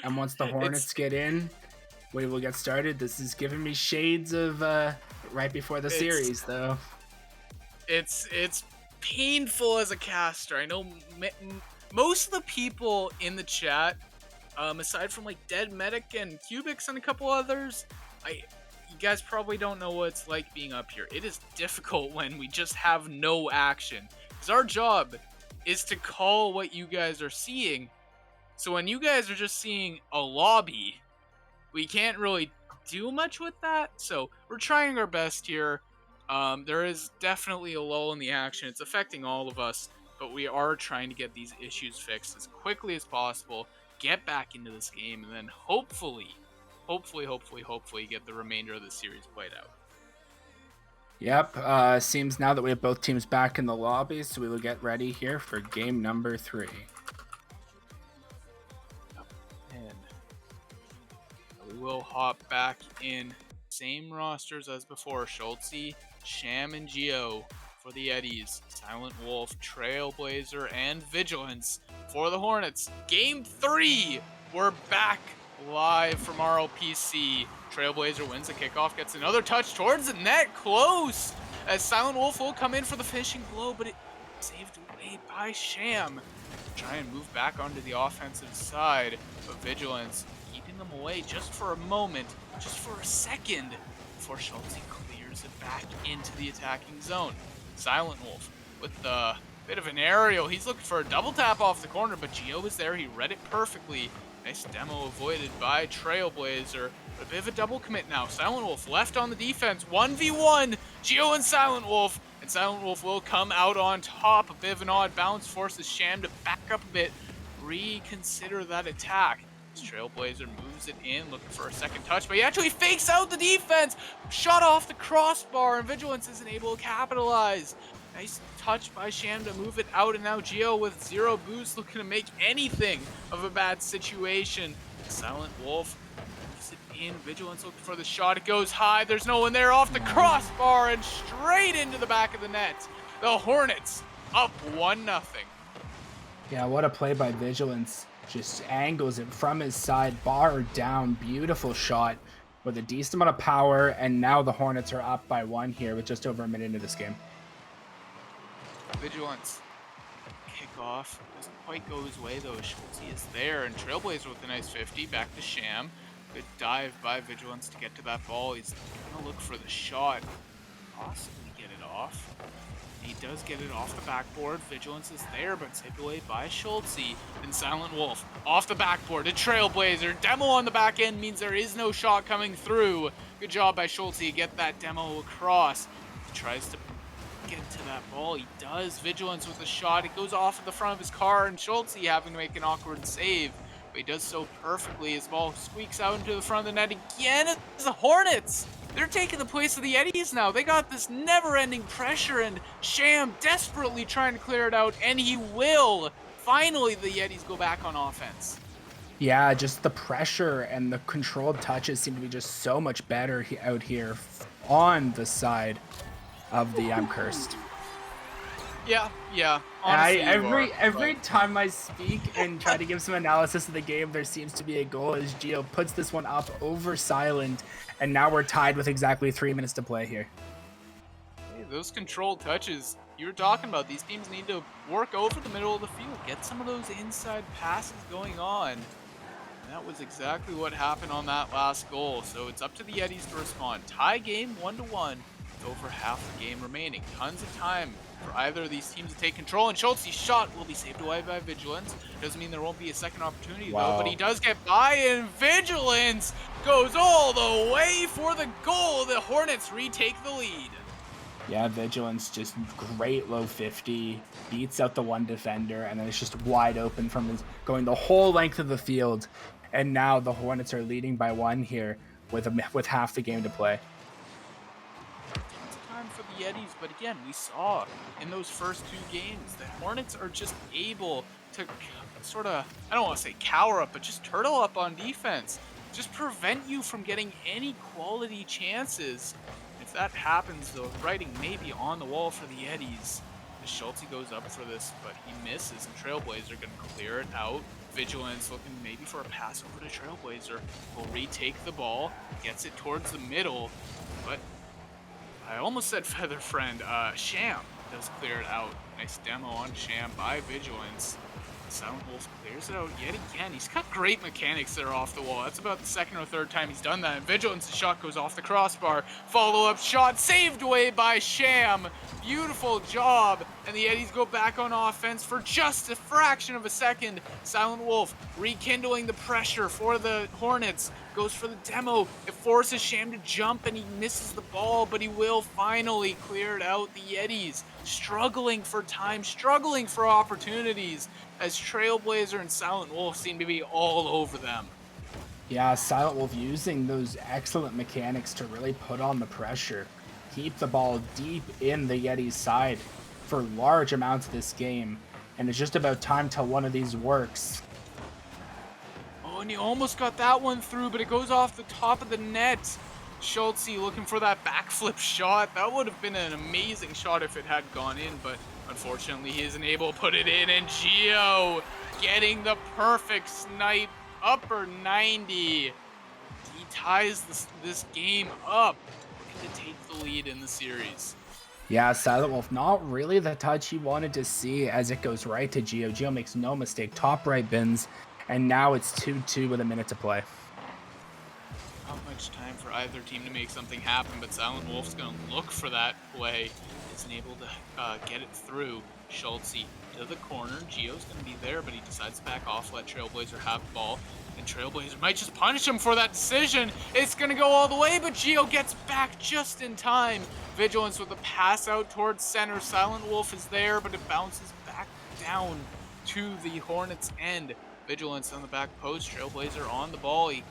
And once the Hornets get in, we will get started. This is giving me shades of right before the series, though. It's painful as a caster. I know most of the people in the chat, aside from like Dead Medic and Cubics and a couple others, you guys probably don't know what it's like being up here. It is difficult when we just have no action. Because our job is to call what you guys are seeing. So when you guys are just seeing a lobby, we can't really do much with that. So we're trying our best here. There is definitely a lull in the action. It's affecting all of us, but we are trying to get these issues fixed as quickly as possible, get back into this game, and then hopefully get the remainder of the series played out. Yep, seems now that we have both teams back in the lobby, so we will get ready here for game number 3. And we will hop back in. Same rosters as before. Schultzy, Sham, and Geo for the Yetis. Silent Wolf, Trailblazer, and Vigilance for the Hornets. Game 3! We're back live from RLPC. Trailblazer wins the kickoff, gets another touch towards the net, close! As Silent Wolf will come in for the finishing blow, but it saved away by Sham. Try and move back onto the offensive side, but Vigilance keeping them away just for a moment, just for a second, before Schultzy clears it back into the attacking zone. Silent Wolf with the bit of an aerial. He's looking for a double tap off the corner, but Geo was there. He read it perfectly. Nice demo avoided by Trailblazer. But a bit of a double commit now. Silent Wolf left on the defense. 1v1. Geo and Silent Wolf. And Silent Wolf will come out on top. A bit of an odd bounce forces Sham to back up a bit. Reconsider that attack. Trailblazer moves it in, looking for a second touch, but he actually fakes out the defense. Shot off the crossbar, and Vigilance isn't able to capitalize. Nice touch by Sham to move it out, and now Geo with 0 boost looking to make anything of a bad situation. Silent Wolf moves it in. Vigilance looking for the shot. It goes high. There's no one there. Off the crossbar and straight into the back of the net. The Hornets up 1-0. Yeah, what a play by Vigilance. Just angles it from his side, bar down, beautiful shot with a decent amount of power, and now the Hornets are up by 1 here with just over a minute into this game. Vigilance kickoff doesn't quite go his way though. Schultzy is there, and Trailblazer with a nice 50 back to Sham. Good dive by Vigilance to get to that ball. He's gonna look for the shot, possibly get it off. He does get it off the backboard. Vigilance is there, but saved away by Schultzy. And Silent Wolf off the backboard to Trailblazer. Demo on the back end means there is no shot coming through. Good job by Schultzy to get that demo across. He tries to get to that ball. He does. Vigilance with a shot. It goes off at the front of his car, and Schultzy having to make an awkward save. But he does so perfectly. His ball squeaks out into the front of the net again. It's the Hornets. They're taking the place of the Yetis now. They got this never-ending pressure, and Sham desperately trying to clear it out, and he will. Finally, the Yetis go back on offense. Yeah, just the pressure and the controlled touches seem to be just so much better out here on the side of the I'm Cursed. Yeah. Honestly, every time I speak and try to give some analysis of the game, there seems to be a goal as Geo puts this one up over Silent, and now we're tied with exactly 3 minutes to play here. Hey, those controlled touches you were talking about, these teams need to work over the middle of the field, get some of those inside passes going on. And that was exactly what happened on that last goal. So it's up to the Yetis to respond. Tie game 1-1. Over half the game remaining. Tons of time for either of these teams to take control, and Schultzy's shot will be saved away by Vigilance. Doesn't mean there won't be a second opportunity though, but he does get by, and Vigilance goes all the way for the goal. The Hornets retake the lead. Yeah, Vigilance just great low 50, beats out the one defender, and then it's just wide open from his going the whole length of the field. And now the Hornets are leading by 1 here with half the game to play. For the Yetis, but again, we saw in those first 2 games that Hornets are just able to sort of, I don't want to say cower up, but just turtle up on defense. Just prevent you from getting any quality chances. If that happens, the writing may be on the wall for the Yetis. Schultzy goes up for this, but he misses, and Trailblazer going to clear it out. Vigilance looking maybe for a pass over to Trailblazer. Will retake the ball, gets it towards the middle, but I almost said Feather Friend. Sham does clear it out. Nice demo on Sham by Vigilance. Silent Wolf clears it out yet again. He's got great mechanics that are off the wall. That's about the second or third time he's done that. And Vigilance's shot goes off the crossbar. Follow-up shot saved away by Sham. Beautiful job. And the Yetis go back on offense for just a fraction of a second. Silent Wolf rekindling the pressure for the Hornets. Goes for the demo. It forces Sham to jump and he misses the ball, but he will finally clear it out. The Yetis struggling for time, struggling for opportunities, as Trailblazer and Silent Wolf seem to be all over them. Yeah, Silent Wolf using those excellent mechanics to really put on the pressure, keep the ball deep in the Yeti's side for large amounts of this game, and it's just about time till one of these works. Oh, and he almost got that one through, but it goes off the top of the net. Schultze looking for that backflip shot. That would have been an amazing shot if it had gone in, but unfortunately he isn't able to put it in. And Gio getting the perfect snipe, upper 90. He ties this game up, looking to take the lead in the series. Yeah, Silent Wolf, not really the touch he wanted to see as it goes right to Gio. Gio makes no mistake, top right bins, and now it's 2-2 with a minute to play. Not much time for either team to make something happen, but Silent Wolf's going to look for that play. Isn't able to get it through. Schultze to the corner. Gio's going to be there, but he decides to back off, let Trailblazer have the ball. And Trailblazer might just punish him for that decision. It's going to go all the way, but Gio gets back just in time. Vigilance with a pass out towards center. Silent Wolf is there, but it bounces back down to the Hornets' end. Vigilance on the back post. Trailblazer on the ball. He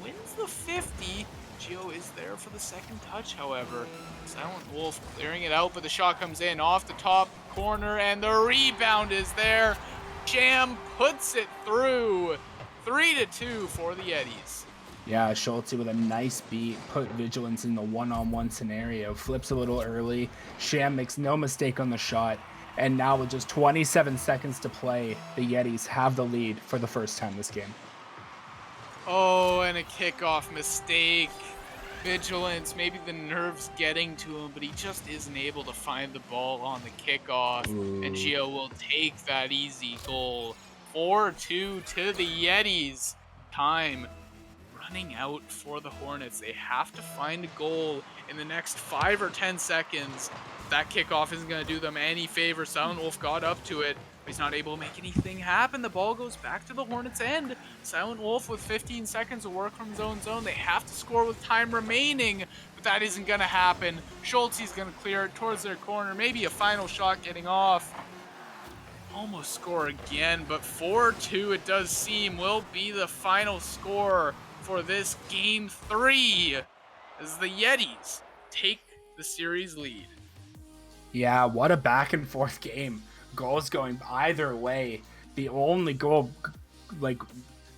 wins the 50. Gio is there for the second touch, however. Silent Wolf clearing it out, but the shot comes in off the top corner, and the rebound is there. Sham puts it through. 3-2 for the Yetis. Yeah, Schultze with a nice beat, put Vigilance in the one-on-one scenario, flips a little early. Sham makes no mistake on the shot, and now with just 27 seconds to play, the Yetis have the lead for the first time this game. Oh, and a kickoff mistake. Vigilance, maybe the nerves getting to him, but he just isn't able to find the ball on the kickoff. Ooh. And Gio will take that easy goal. 4-2 to the Yetis. Time running out for the Hornets. They have to find a goal in the next 5 or 10 seconds. That kickoff isn't going to do them any favor. Silent Wolf got up to it. He's not able to make anything happen. The ball goes back to the Hornets' end. Silent Wolf with 15 seconds to work from his own zone. They have to score with time remaining, but that isn't going to happen. Schultze's going to clear it towards their corner. Maybe a final shot getting off. Almost score again, but 4-2 it does seem will be the final score for this game 3 as the Yetis take the series lead. Yeah, what a back and forth game. Goals going either way. The only goal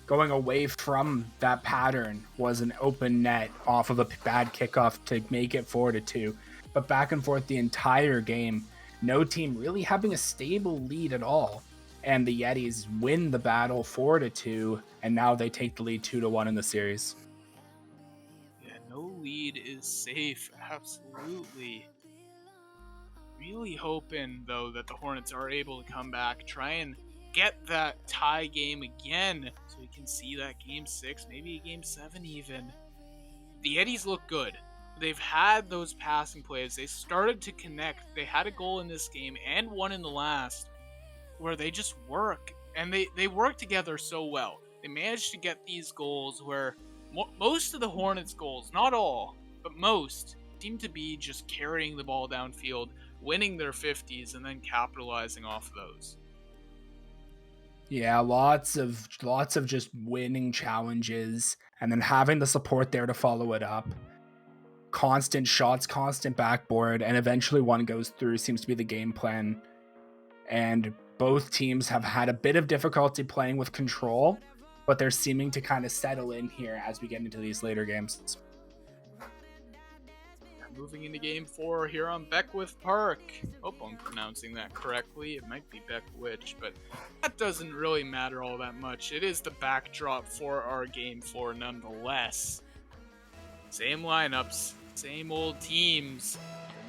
going away from that pattern was an open net off of a bad kickoff to make it 4-2. But back and forth the entire game. No team really having a stable lead at all. And the Yetis win the battle 4-2, and now they take the lead 2-1 in the series. Yeah, no lead is safe, absolutely. Really hoping, though, that the Hornets are able to come back, try and get that tie game again, so we can see that game 6, maybe a game 7 even. The Yetis look good. They've had those passing plays. They started to connect. They had a goal in this game and one in the last where they just work. And they work together so well. They managed to get these goals where most of the Hornets' goals, not all, but most, seem to be just carrying the ball downfield, winning their 50s, and then capitalizing off those. Yeah, lots of just winning challenges and then having the support there to follow it up. Constant shots, constant backboard, and eventually one goes through seems to be the game plan. And both teams have had a bit of difficulty playing with control, but they're seeming to kind of settle in here as we get into these later games. moving into game 4 here on Beckwith Park. Hope I'm pronouncing that correctly. It might be Beckwich, but that doesn't really matter all that much. It is the backdrop for our game 4 nonetheless. Same lineups, same old teams.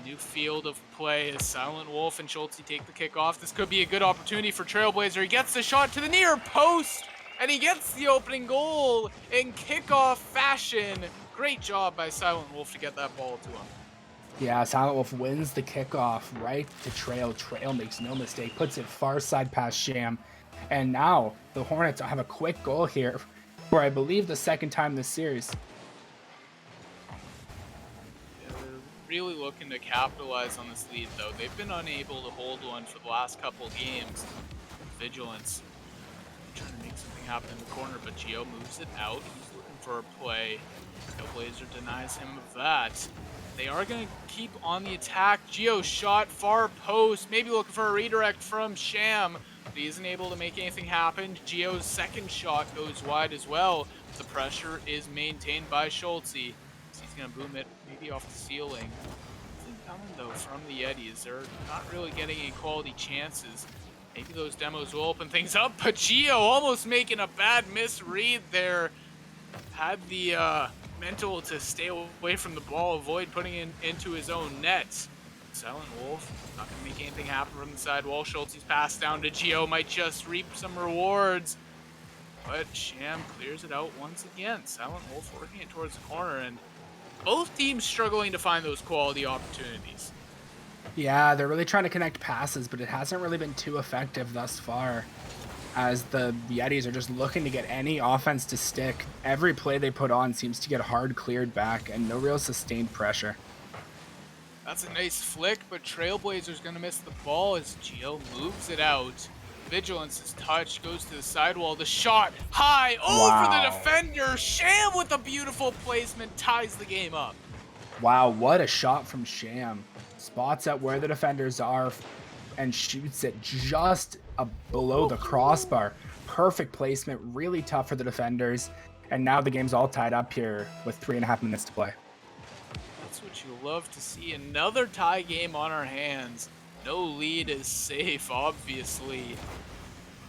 A new field of play as Silent Wolf and Schulte take the kickoff. This could be a good opportunity for Trailblazer. He gets the shot to the near post, and he gets the opening goal in kickoff fashion. Great job by Silent Wolf to get that ball to him. Yeah, Silent Wolf wins the kickoff right to Trail. Trail makes no mistake, puts it far side past Sham. And now the Hornets have a quick goal here for, I believe, the second time this series. Yeah, they're really looking to capitalize on this lead, though. They've been unable to hold one for the last couple games. Vigilance trying to make something happen in the corner, but Gio moves it out. He's looking for a play. Trailblazer denies him of that. They are going to keep on the attack. Gio shot far post, maybe looking for a redirect from Sham, but he isn't able to make anything happen. Gio's second shot goes wide as well. The pressure is maintained by Schulte. He's going to boom it maybe off the ceiling. Nothing coming though from the Yetis. They're not really getting any quality chances. Maybe those demos will open things up, but Gio almost making a bad misread there. Had the mental to stay away from the ball, avoid putting it into his own net. Silent Wolf not going to make anything happen from the side wall. Schulte's pass down to Gio might just reap some rewards, but Sham clears it out once again. Silent Wolf working it towards the corner, and both teams struggling to find those quality opportunities. Yeah, they're really trying to connect passes, but it hasn't really been too effective thus far, as the Yetis are just looking to get any offense to stick. Every play they put on seems to get hard cleared back and no real sustained pressure. That's a nice flick, but Trailblazer's going to miss the ball as Gio moves it out. Vigilance's touch goes to the sidewall. The shot high over the defender. Sham with a beautiful placement ties the game up. Wow, what a shot from Sham. Spots at where the defenders are and shoots it just below the crossbar. Perfect placement, really tough for the defenders. And now the game's all tied up here with 3.5 minutes to play. That's what you love to see. Another tie game on our hands. No lead is safe, obviously.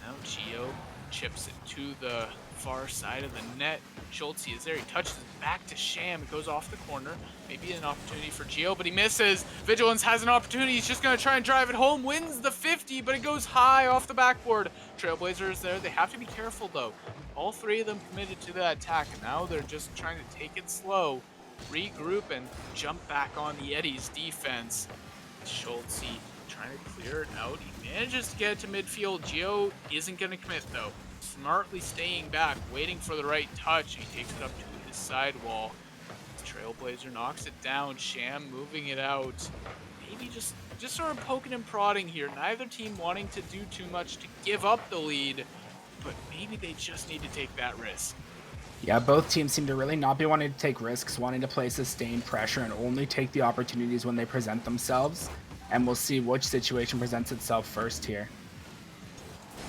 Now Gio chips it to the far side of the net. Schulte is there. He touches it back to Sham. It goes off the corner. Maybe an opportunity for Gio, but he misses. Vigilance has an opportunity. He's just going to try and drive it home. Wins the 50, but it goes high off the backboard. Trailblazer is there. They have to be careful, though. All three of them committed to that attack, and now they're just trying to take it slow, regroup, and jump back on the Yeti's defense. Schulte trying to clear it out. He manages to get it to midfield. Gio isn't going to commit, though. Smartly staying back, waiting for the right touch. He takes it up to his sidewall. Trailblazer knocks it down. Sham moving it out. Maybe just sort of poking and prodding here. Neither team wanting to do too much to give up the lead, but maybe they just need to take that risk. Yeah, both teams seem to really not be wanting to take risks, wanting to play sustained pressure and only take the opportunities when they present themselves. And we'll see which situation presents itself first here.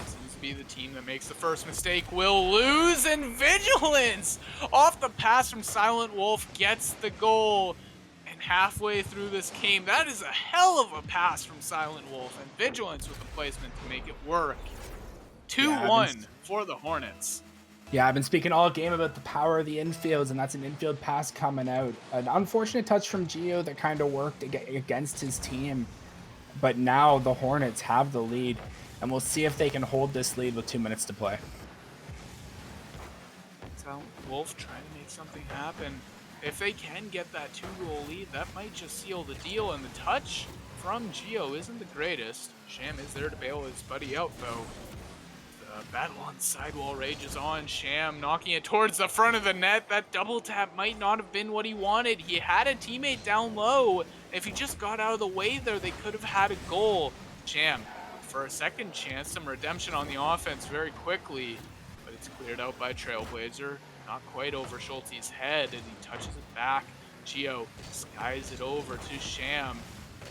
Seems to be the team that makes the first mistake will lose, and Vigilance off the pass from Silent Wolf gets the goal. And halfway through this game, that is a hell of a pass from Silent Wolf, and Vigilance with the placement to make it work. 2-1 for the Hornets. Yeah, I've been speaking all game about the power of the infields, and that's an infield pass coming out. An unfortunate touch from Gio that kind of worked against his team. But now the Hornets have the lead, and we'll see if they can hold this lead with 2 minutes to play. Silent Wolf trying to make something happen. If they can get that 2-goal lead, that might just seal the deal, and the touch from Gio isn't the greatest. Sham is there to bail his buddy out, though. Battle on sidewall rages on. Sham knocking it towards the front of the net. That double tap might not have been what he wanted. He had a teammate down low. If he just got out of the way there, they could have had a goal. Sham for a second chance, some redemption on the offense very quickly, but it's cleared out by Trailblazer. Not quite over Schulte's head, and he touches it back. Gio skies it over to Sham.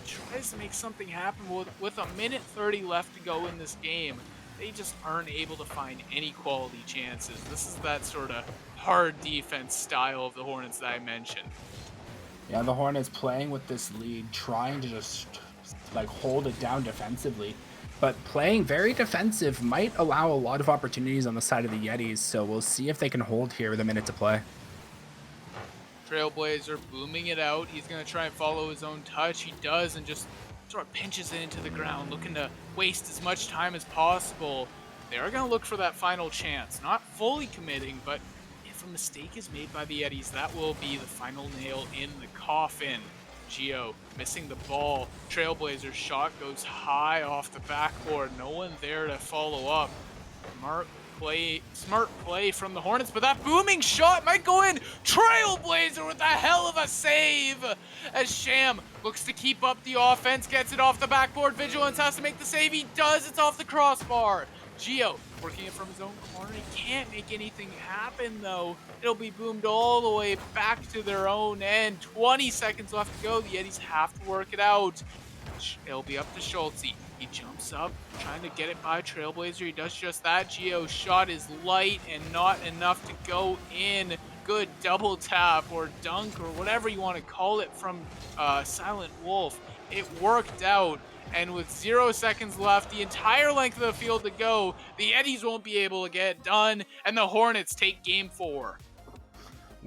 Tries to make something happen with a minute 30 left to go in this game. They just aren't able to find any quality chances. This is that sort of hard defense style of the Hornets that I mentioned. Yeah, the Hornets playing with this lead, trying to just like hold it down defensively, but playing very defensive might allow a lot of opportunities on the side of the Yetis. So we'll see if they can hold here with a minute to play. Trailblazer booming it out. He's going to try and follow his own touch. He does, and just sort of pinches it into the ground, looking to waste as much time as possible. They are going to look for that final chance. Not fully committing, but if a mistake is made by the Yetis, that will be the final nail in the coffin. Geo missing the ball. Trailblazer's shot goes high off the backboard. No one there to follow up. Smart play from the Hornets, but that booming shot might go in. Trailblazer with a hell of a save as Sham looks to keep up the offense, gets it off the backboard. Vigilance has to make the save. He does. It's off the crossbar. Geo working it from his own corner. He can't make anything happen though. It'll be boomed all the way back to their own end. 20 seconds left to go. The Yetis have to work it out. It'll be up to Schultz. He jumps up, trying to get it by Trailblazer. He does just that. Geo's shot is light and not enough to go in. Good double tap or dunk or whatever you want to call it from Silent Wolf. It worked out. And with 0 seconds left, the entire length of the field to go, the Yetis won't be able to get it done, and the Hornets take game 4.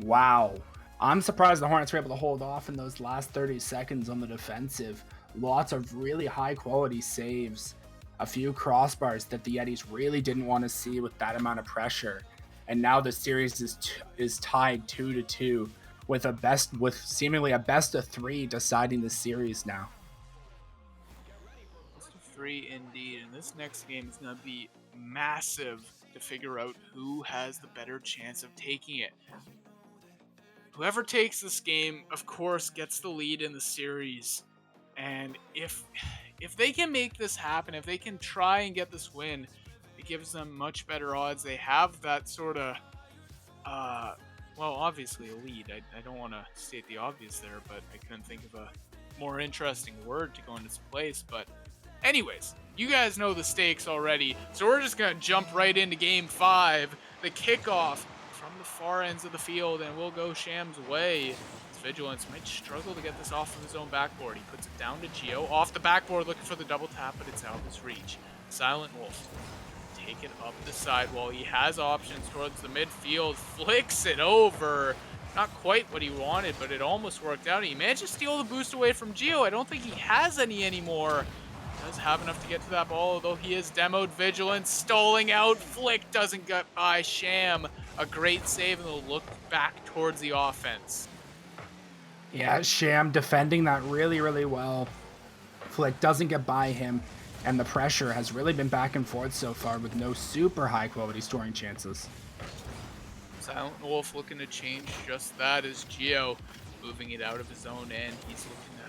Wow. I'm surprised the Hornets were able to hold off in those last 30 seconds on the defensive. Lots of really high quality saves. A few crossbars that the Yetis really didn't want to see with that amount of pressure. And now the series is tied 2-2 with seemingly a best of 3 deciding the series now. 3 indeed, and this next game is going to be massive to figure out who has the better chance of taking it. Whoever takes this game, of course, gets the lead in the series, and if they can make this happen, if they can try and get this win, it gives them much better odds. They have that sort of, well, obviously a lead. I don't want to state the obvious there, but I couldn't think of a more interesting word to go into this place, but anyways, you guys know the stakes already, so we're just going to jump right into Game 5, the kickoff from the far ends of the field, and we'll go Sham's way. Vigilance might struggle to get this off of his own backboard. He puts it down to Geo, off the backboard looking for the double tap, but it's out of his reach. Silent Wolf, take it up the sidewall. He has options towards the midfield, flicks it over. Not quite what he wanted, but it almost worked out. He managed to steal the boost away from Geo. I don't think he has any anymore. Does have enough to get to that ball, although he is demoed. Vigilance stalling out. Flick doesn't get by Sham. A great save, and they'll look back towards the offense. Yeah, Sham defending that really, really well. Flick doesn't get by him, and the pressure has really been back and forth so far with no super high quality scoring chances. Silent Wolf looking to change just that as Geo moving it out of his own end. He's looking to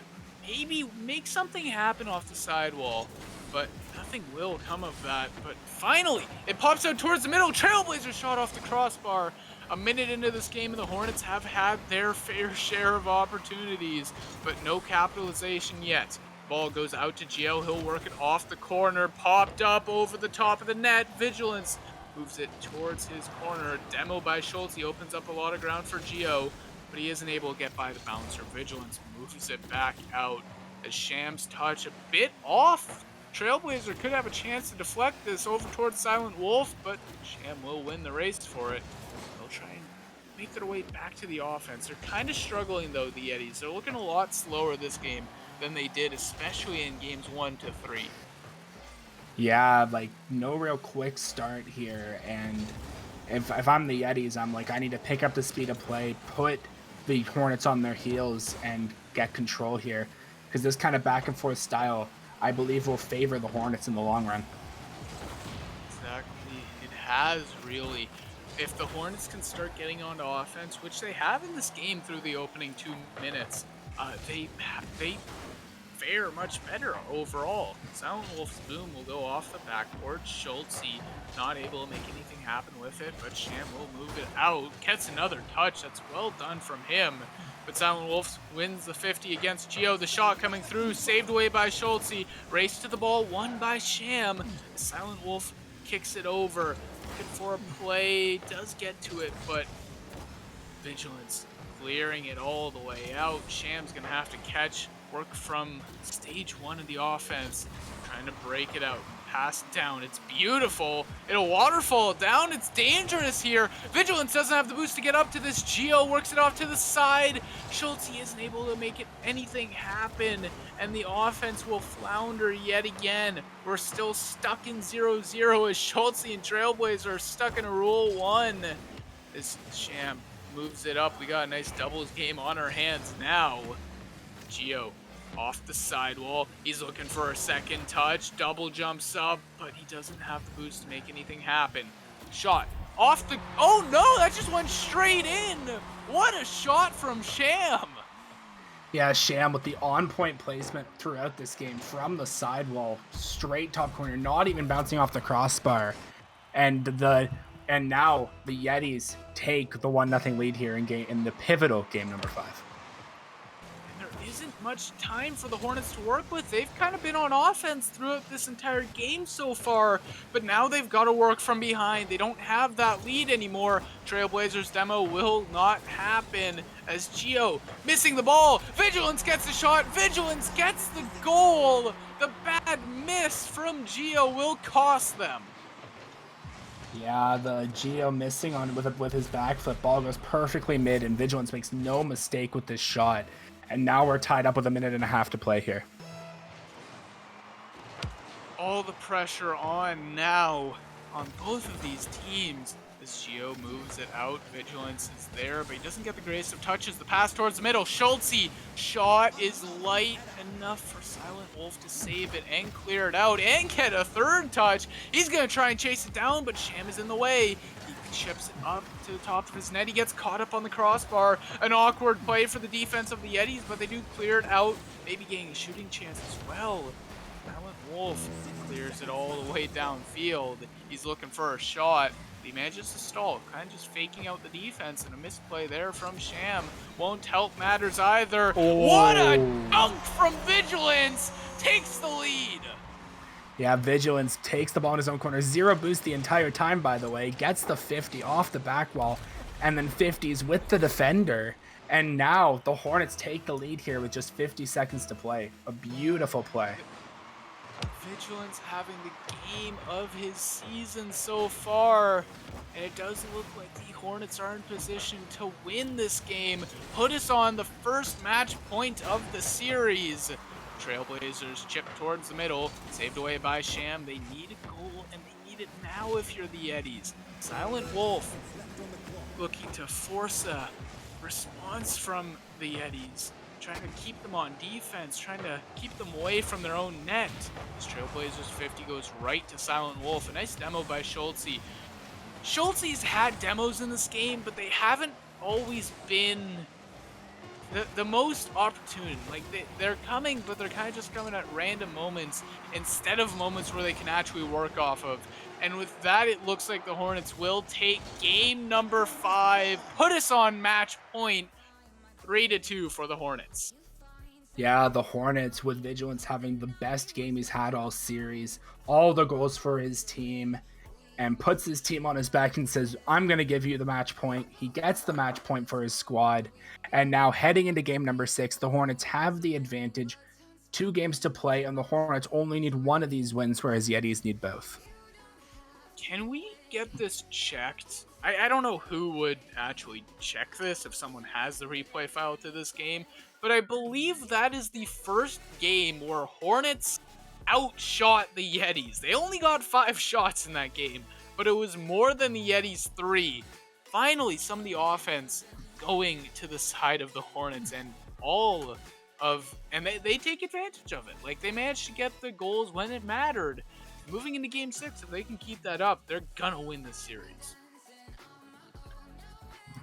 maybe make something happen off the sidewall, but nothing will come of that. But finally, it pops out towards the middle. Trailblazer shot off the crossbar. A minute into this game, and the Hornets have had their fair share of opportunities, but no capitalization yet. Ball goes out to Geo. He'll work it off the corner. Popped up over the top of the net. Vigilance moves it towards his corner. Demo by Schultz. He opens up a lot of ground for Geo, but he isn't able to get by the bouncer. Vigilance moves it back out as Sham's touch a bit off. Trailblazer could have a chance to deflect this over towards Silent Wolf, but Sham will win the race for it. They'll try and make their way back to the offense. They're kind of struggling, though, the Yetis. They're looking a lot slower this game than they did, especially in games 1 to 3. Yeah, like no real quick start here, and if I'm the Yetis, I'm like, I need to pick up the speed of play, put the Hornets on their heels, and get control here, because this kind of back and forth style, I believe, will favor the Hornets in the long run. Exactly. It has really. If the Hornets can start getting onto offense, which they have in this game through the opening 2 minutes, they fare much better overall. Silent Wolf's boom will go off the backboard. Schultz not able to make anything happen with it, but Sham will move it out. Gets another touch. That's well done from him. But Silent Wolf wins the 50 against Geo. The shot coming through, saved away by Schultz. Race to the ball, won by Sham. Silent Wolf kicks it over. Looking for a play, does get to it, but Vigilance clearing it all the way out. Sham's gonna have to catch work from stage 1 of the offense, trying to break it out. Pass it down. It's beautiful. It'll waterfall down. It's dangerous here. Vigilance doesn't have the boost to get up to this. Geo works it off to the side. Schultz isn't able to make anything happen, and the offense will flounder yet again. We're still stuck in 0-0 as Schultz and Trailblazer are stuck in a Rule 1. This Sham moves it up. We got a nice doubles game on our hands now. Geo off the sidewall. He's looking for a second touch. Double jumps up, but he doesn't have the boost to make anything happen. Shot off the... Oh no, that just went straight in. What a shot from Sham. Yeah, Sham with the on-point placement throughout this game from the sidewall, straight top corner, not even bouncing off the crossbar. And now the Yetis take the 1-0 lead here in the pivotal game number 5. There isn't much time for the Hornets to work with. They've kind of been on offense throughout this entire game so far, but now they've got to work from behind. They don't have that lead anymore. Trailblazers demo will not happen as Geo missing the ball. Vigilance gets the shot. Vigilance gets the goal. The bad miss from Geo will cost them. Yeah, the Geo missing on with his backflip. Ball goes perfectly mid, and Vigilance makes no mistake with this shot. And now we're tied up with 1.5 minutes to play here. All the pressure on now on both of these teams as Geo moves it out. Vigilance is there, but he doesn't get the greatest of touches. The pass towards the middle. Schultz shot is light enough for Silent Wolf to save it and clear it out and get a third touch. He's going to try and chase it down, but Sham is in the way. He chips it up to the top of his net. He gets caught up on the crossbar. An awkward play for the defense of the Yetis, but they do clear it out, maybe getting a shooting chance as well. Silent Wolf clears it all the way downfield. He's looking for a shot. He manages to stall, kind of just faking out the defense, and a misplay there from Sham won't help matters either. Oh. What a dunk from Vigilance! Takes the lead! Yeah, Vigilance takes the ball in his own corner. 0 boost the entire time, by the way. Gets the 50 off the back wall, and then 50s with the defender. And now the Hornets take the lead here with just 50 seconds to play. A beautiful play. Vigilance having the game of his season so far, and it does look like the Hornets are in position to win this game, put us on the first match point of the series. Trailblazers chip towards the middle, saved away by Sham. They need a goal, and they need it now if you're the Yetis. Silent Wolf looking to force a response from the Yetis, trying to keep them on defense, trying to keep them away from their own net. This Trailblazers 50 goes right to Silent Wolf. A nice demo by Schultz. Schultze's had demos in this game, but they haven't always been the most opportune. Like, they're coming, but they're kind of just coming at random moments instead of moments where they can actually work off of. And with that, it looks like the Hornets will take game number 5, put us on match point. 3-2 for the Hornets. Yeah, the Hornets with Vigilance having the best game he's had all series. All the goals for his team, and puts his team on his back and says, I'm going to give you the match point. He gets the match point for his squad. And now heading into game number 6, the Hornets have the advantage. 2 games to play, and the Hornets only need 1 of these wins, whereas Yetis need both. Can we get this checked? I don't know who would actually check this if someone has the replay file to this game, but I believe that is the first game where Hornets outshot the Yetis. They only got 5 shots in that game, but it was more than the Yetis' 3. Finally, some of the offense going to the side of the Hornets, and they take advantage of it. Like, they managed to get the goals when it mattered. Moving into game 6, if they can keep that up, they're gonna win this series.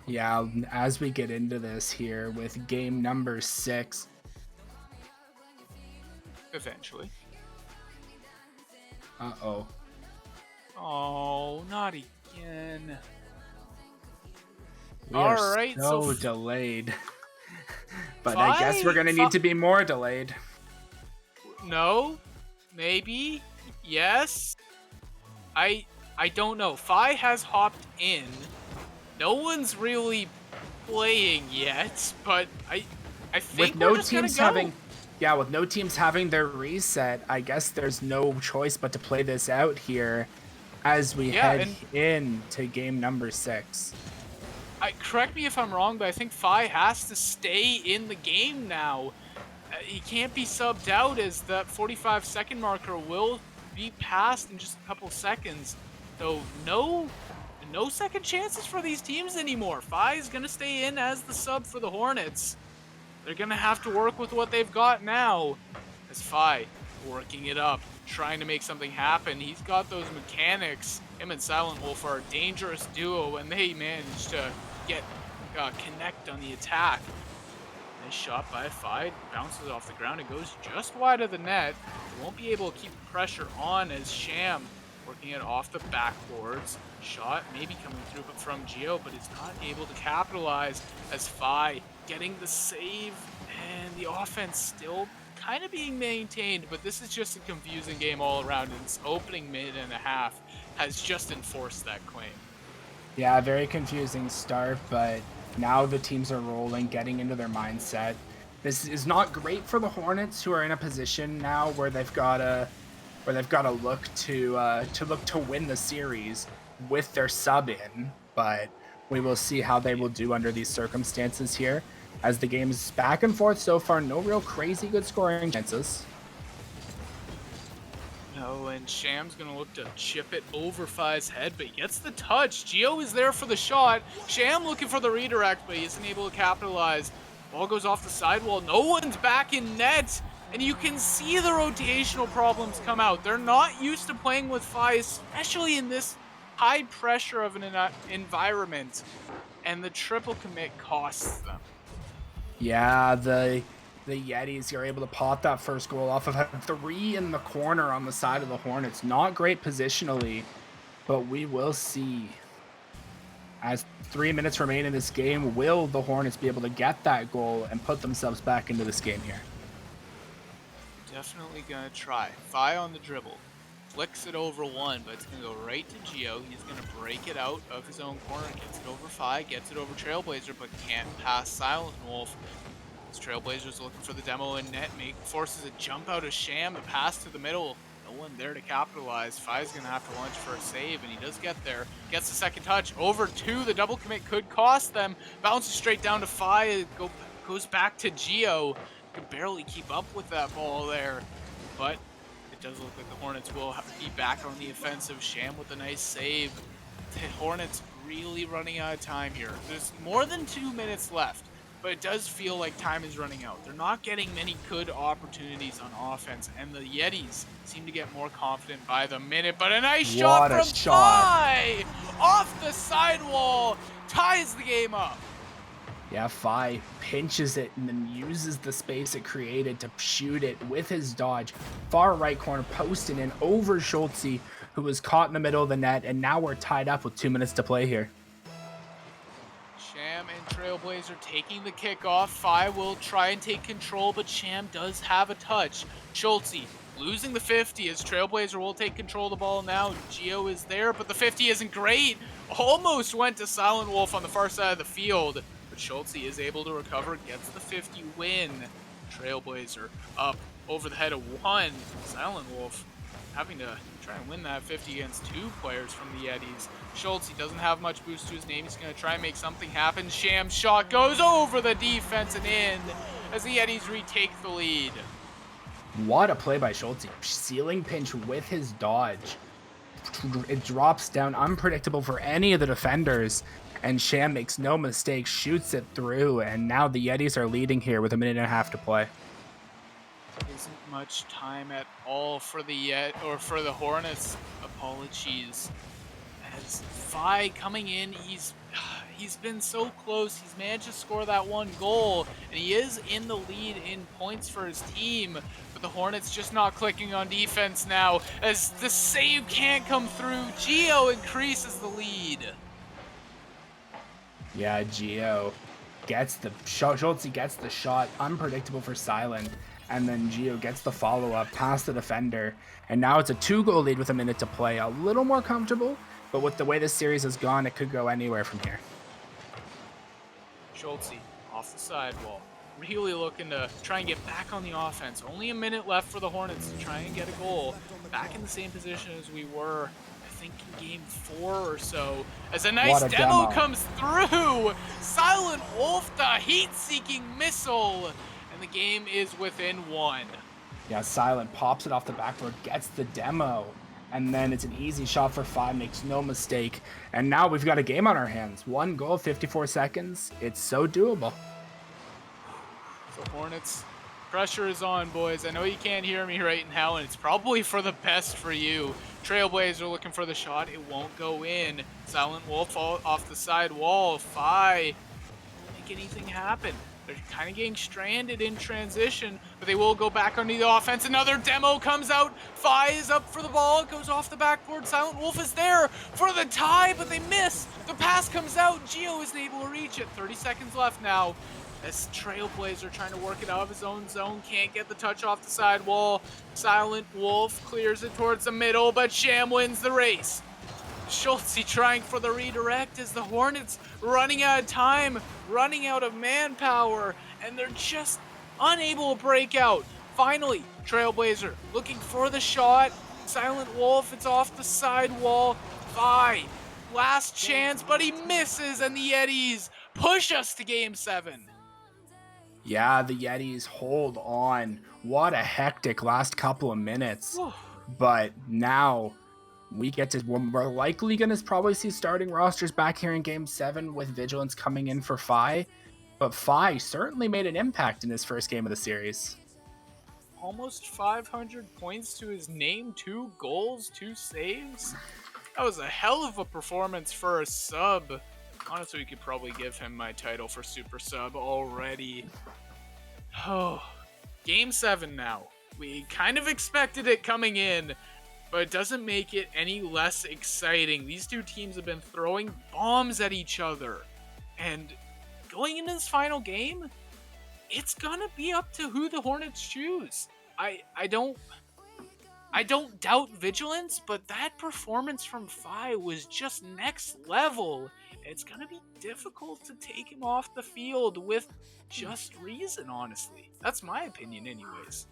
Yeah, as we get into this here with game number 6. Eventually. Uh-oh. Oh, not again. All right, so delayed. But I guess we're going to need to be more delayed. No, maybe, yes. I don't know. Fi has hopped in. no one's really playing yet, but I think With no we're just gonna teams go. having, yeah, with no teams having their reset, I guess there's no choice but to play this out here as we Yeah, head and into game number 6. correct me if I'm wrong, but I think Fi has to stay in the game now. He can't be subbed out as that 45-second marker will be passed in just a couple seconds. So no second chances for these teams anymore. Fi is gonna stay in as the sub for the Hornets. They're gonna have to work with what they've got now. As Fi working it up, trying to make something happen. He's got those mechanics. Him and Silent Wolf are a dangerous duo, and they manage to get connect on the attack. Nice shot by Fi, bounces off the ground and goes just wide of the net. They won't be able to keep pressure on as Sham working it off the backboards. Shot maybe coming through but from Geo, but is not able to capitalize as Fi getting the save and the offense still kind of being maintained, but this is just a confusing game all around, and its opening minute and a half has just enforced that claim. Yeah, very confusing start, but now the teams are rolling, getting into their mindset. This is not great for the Hornets, who are in a position now where they've got to look to win the series with their sub in. But we will see how they will do under these circumstances here, as the game's back and forth so far. No real crazy good scoring chances. No, and Sham's gonna look to chip it over Fi's head, but gets the touch. Geo is there for the shot. Sham looking for the redirect, but he isn't able to capitalize. Ball goes off the sidewall. No one's back in net, and you can see the rotational problems come out. They're not used to playing with Fi, especially in this high pressure of an environment, and the triple commit costs them. Yeah, the Yetis are able to pop that first goal off of a 3 in the corner on the side of the Hornets. Not great positionally, but we will see. As 3 minutes remain in this game, will the Hornets be able to get that goal and put themselves back into this game here? Definitely gonna try. Fi on the dribble. Flicks it over one, but it's gonna go right to Geo. He's gonna break it out of his own corner, gets it over Fi, gets it over Trailblazer, but can't pass Silent Wolf. As Trailblazers looking for the demo in net, forces a jump out of Sham, a pass to the middle. No one there to capitalize. Fi's gonna have to lunge for a save, and he does get there. Gets the second touch. Over two, the double commit could cost them. Bounces straight down to Fi, goes back to Geo. Could barely keep up with that ball there, but it does look like the Hornets will be back on the offensive. Sham with a nice save. The Hornets really running out of time here. There's more than 2 minutes left, but it does feel like time is running out. They're not getting many good opportunities on offense, and the Yetis seem to get more confident by the minute. But a nice shot from Fi off the sidewall ties the game up. Yeah, Fi pinches it and then uses the space it created to shoot it with his dodge. Far right corner, posting in over Schultze, who was caught in the middle of the net, and now we're tied up with 2 minutes to play here. Sham and Trailblazer taking the kickoff. Fi will try and take control, but Sham does have a touch. Schultze losing the 50 as Trailblazer will take control of the ball now. Geo is there, but the 50 isn't great. Almost went to Silent Wolf on the far side of the field. Schultze is able to recover, gets the 50 win. Trailblazer up over the head of one. Silent Wolf having to try and win that 50 against 2 players from the Yetis. Schultze doesn't have much boost to his name. He's going to try and make something happen. Sham's shot goes over the defense and in as the Yetis retake the lead. What a play by Schultze. Ceiling pinch with his dodge. It drops down, unpredictable for any of the defenders. And Sham makes no mistake, shoots it through, and now the Yetis are leading here with 1.5 minutes to play. Isn't much time at all for the Hornets. Apologies. As Fi coming in, he's been so close. He's managed to score that one goal, and he is in the lead in points for his team. But the Hornets just not clicking on defense now, as the save can't come through. Geo increases the lead. Yeah, Geo gets the shot. Schultze gets the shot, unpredictable for Silent, and then Geo gets the follow-up past the defender. And now it's a 2-goal lead with 1 minute to play. A little more comfortable, but with the way this series has gone, it could go anywhere from here. Schultze off the sidewall. Really looking to try and get back on the offense. Only a minute left for the Hornets to try and get a goal. Back in the same position as we were, I think, in game 4 or so. As a nice demo comes through. Silent Wolf, the heat-seeking missile. And the game is within 1. Yeah, Silent pops it off the backboard, gets the demo. And then it's an easy shot for 5, makes no mistake. And now we've got a game on our hands. 1 goal, 54 seconds. It's so doable. The Hornets, pressure is on, boys. I know you can't hear me right now, and it's probably for the best for you. Trailblazer looking for the shot. It won't go in. Silent Wolf off the side wall. Fi, make anything happen. They're kind of getting stranded in transition, but they will go back under the offense. Another demo comes out. Fi is up for the ball. It goes off the backboard. Silent Wolf is there for the tie, but they miss. The pass comes out. Gio isn't able to reach it. 30 seconds left now. As Trailblazer trying to work it out of his own zone, can't get the touch off the sidewall. Silent Wolf clears it towards the middle, but Sham wins the race. Schultze trying for the redirect as the Hornets running out of time, running out of manpower, and they're just unable to break out. Finally, Trailblazer looking for the shot. Silent Wolf, it's off the sidewall. Vi, last chance, but he misses, and the Yetis push us to game 7. Yeah, the Yetis hold on. What a hectic last couple of minutes. But now we're likely going to probably see starting rosters back here in game 7 with Vigilance coming in for Fi. But Fi certainly made an impact in his first game of the series. Almost 500 points to his name, 2 goals, 2 saves. That was a hell of a performance for a sub. Honestly, we could probably give him my title for Super Sub already. Oh, Game 7 now. We kind of expected it coming in, but it doesn't make it any less exciting. These two teams have been throwing bombs at each other. And going into this final game, it's gonna be up to who the Hornets choose. I don't doubt Vigilance, but that performance from Fi was just next level. It's going to be difficult to take him off the field with just reason, honestly. That's my opinion anyways.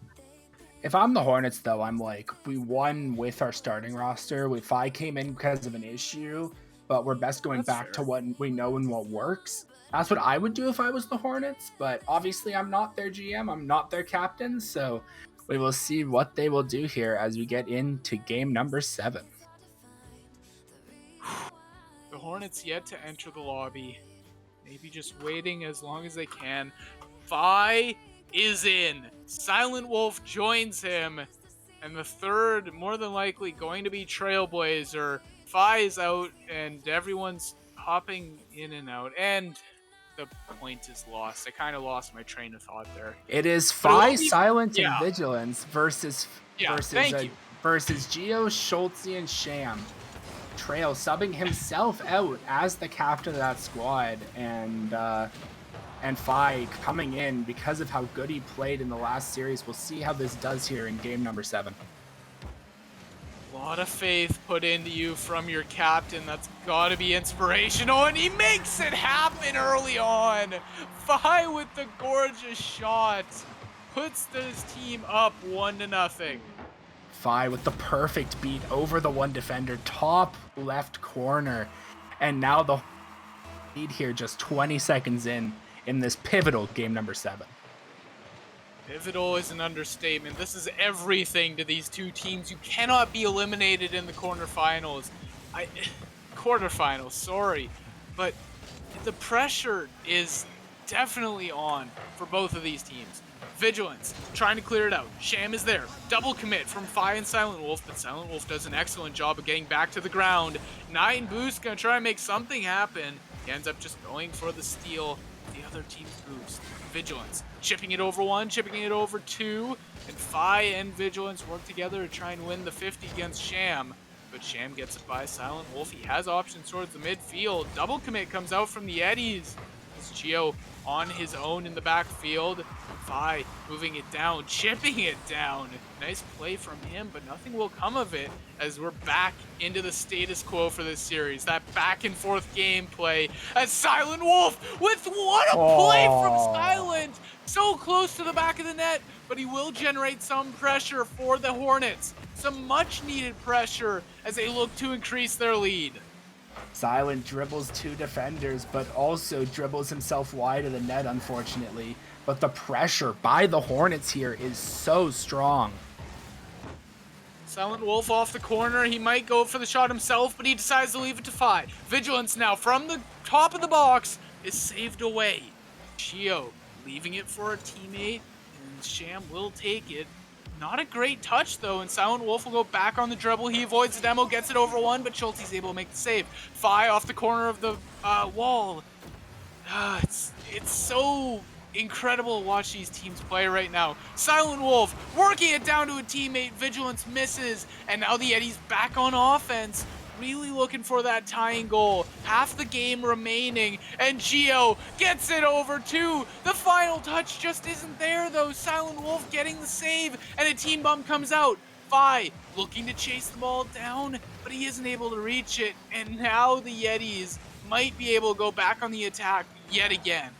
If I'm the Hornets, though, I'm like, we won with our starting roster. Fi came in because of an issue, but we're best going back to what we know and what works. That's what I would do if I was the Hornets, but obviously I'm not their GM. I'm not their captain, so we will see what they will do here as we get into game number 7. The Hornets yet to enter the lobby. Maybe just waiting as long as they can. Fi is in. Silent Wolf joins him. And the third, more than likely, going to be Trailblazer. Fi is out, and everyone's hopping in and out. And the point is lost. I kind of lost my train of thought there. It is Fi, Silent, and Vigilance versus Gio, Schultze, and Sham. Trail subbing himself out as the captain of that squad, and Fi coming in because of how good he played in the last series. We'll see how this does here in game number 7. A lot of faith put into you from your captain. That's got to be inspirational, and he makes it happen early on. Fi with the gorgeous shot puts his team up 1-0. Fi with the perfect beat over the one defender, top left corner, and now the lead here just 20 seconds in this pivotal game number 7. Pivotal is an understatement. This is everything to these two teams. You cannot be eliminated in the quarterfinals. But the pressure is definitely on for both of these teams. Vigilance, trying to clear it out. Sham is there. Double commit from Fi and Silent Wolf, but Silent Wolf does an excellent job of getting back to the ground. Night and Boost gonna try and make something happen. He ends up just going for the steal. The other team's boost. Vigilance, chipping it over 1, chipping it over 2, and Fi and Vigilance work together to try and win the 50 against Sham. But Sham gets it by Silent Wolf. He has options towards the midfield. Double commit comes out from the Yetis. It's Gio on his own in the backfield. Vi moving it down, chipping it down. Nice play from him, but nothing will come of it as we're back into the status quo for this series. That back and forth gameplay as Silent Wolf with what a play from Silent! So close to the back of the net, but he will generate some pressure for the Hornets. Some much needed pressure as they look to increase their lead. Silent dribbles 2 defenders, but also dribbles himself wide of the net, unfortunately. But the pressure by the Hornets here is so strong. Silent Wolf off the corner. He might go for the shot himself, but he decides to leave it to Vi. Vigilance now from the top of the box is saved away. Gio leaving it for a teammate, and Sham will take it. Not a great touch, though, and Silent Wolf will go back on the dribble. He avoids the demo, gets it over one, but Schulte's able to make the save. Vi off the corner of the wall. It's so incredible to watch these teams play right now. Silent Wolf working it down to a teammate. Vigilance misses, and now the Yeti's back on offense. Really looking for that tying goal. Half the game remaining, and Gio gets it over too. The final touch just isn't there though. Silent Wolf getting the save, and a team bump comes out. Vi looking to chase the ball down, but he isn't able to reach it, and now the Yetis might be able to go back on the attack yet again.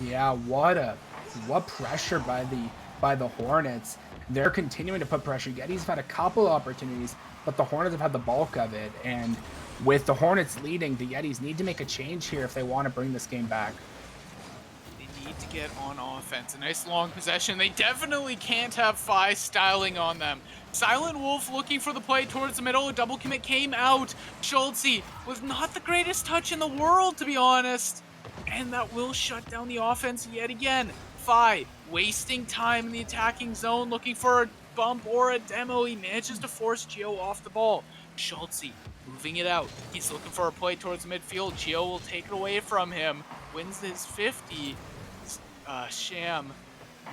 Yeah, what pressure by the Hornets. They're continuing to put pressure. Yeti's had a couple opportunities, but the Hornets have had the bulk of it. And with the Hornets leading, the Yetis need to make a change here if they want to bring this game back. They need to get on offense. A nice long possession. They definitely can't have Vi styling on them. Silent Wolf looking for the play towards the middle. A double commit came out. Schulte with not the greatest touch in the world, to be honest. And that will shut down the offense yet again. Vi wasting time in the attacking zone, looking for a bump or a demo. He manages to force Gio off the ball. Schulte moving it out. He's looking for a play towards midfield. Gio will take it away from him. Wins his 50. Sham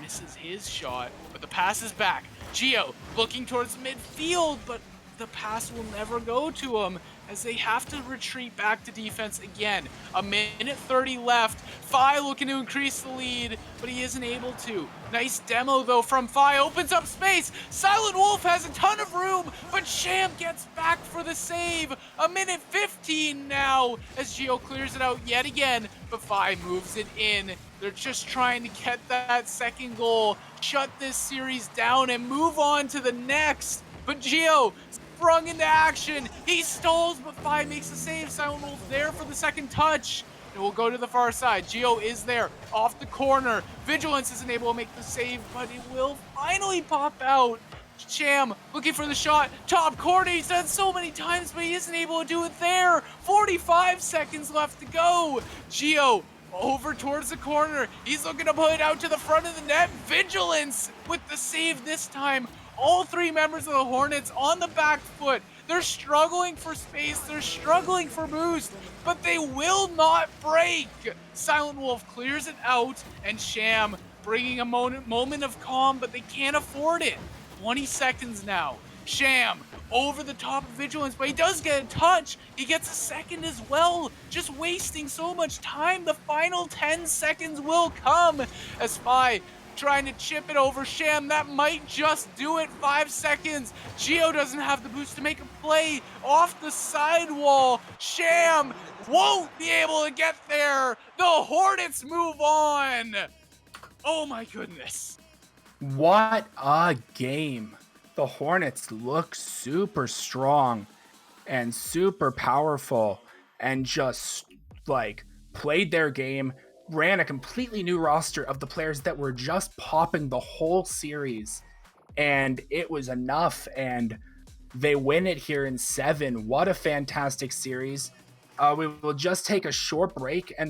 misses his shot, but the pass is back. Gio looking towards midfield, but the pass will never go to him as they have to retreat back to defense again. A minute 30 left. Vi looking to increase the lead, but he isn't able to. Nice demo though from Vi, opens up space. Silent Wolf has a ton of room, but Sham gets back for the save. A minute 15 now as Gio clears it out yet again, but Vi moves it in. They're just trying to get that second goal, shut this series down, and move on to the next. But Gio sprung into action. He stalls, but Vi makes the save. Silent Wolf there for the second touch. It will go to the far side. Gio is there off the corner. Vigilance isn't able to make the save, but it will finally pop out. Sham looking for the shot. Top corner. He's done so many times, but he isn't able to do it there. 45 seconds left to go. Gio over towards the corner. He's looking to put it out to the front of the net. Vigilance with the save this time. All 3 members of the Hornets on the back foot. They're struggling for space. They're struggling for boost, but they will not break. Silent Wolf clears it out, and Sham bringing a moment of calm, but they can't afford it. 20 seconds now. Sham over the top of Vigilance, but he does get a touch. He gets a second as well. Just wasting so much time. The final 10 seconds will come as Vi trying to chip it over Sham. That might just do it. 5 seconds. Gio doesn't have the boost to make a play off the sidewall. Sham won't be able to get there. The Hornets move on. Oh my goodness. What a game. The Hornets look super strong and super powerful and just like played their game, ran a completely new roster of the players that were just popping the whole series, and it was enough, and they win it here in 7. What a fantastic series. We will just take a short break and then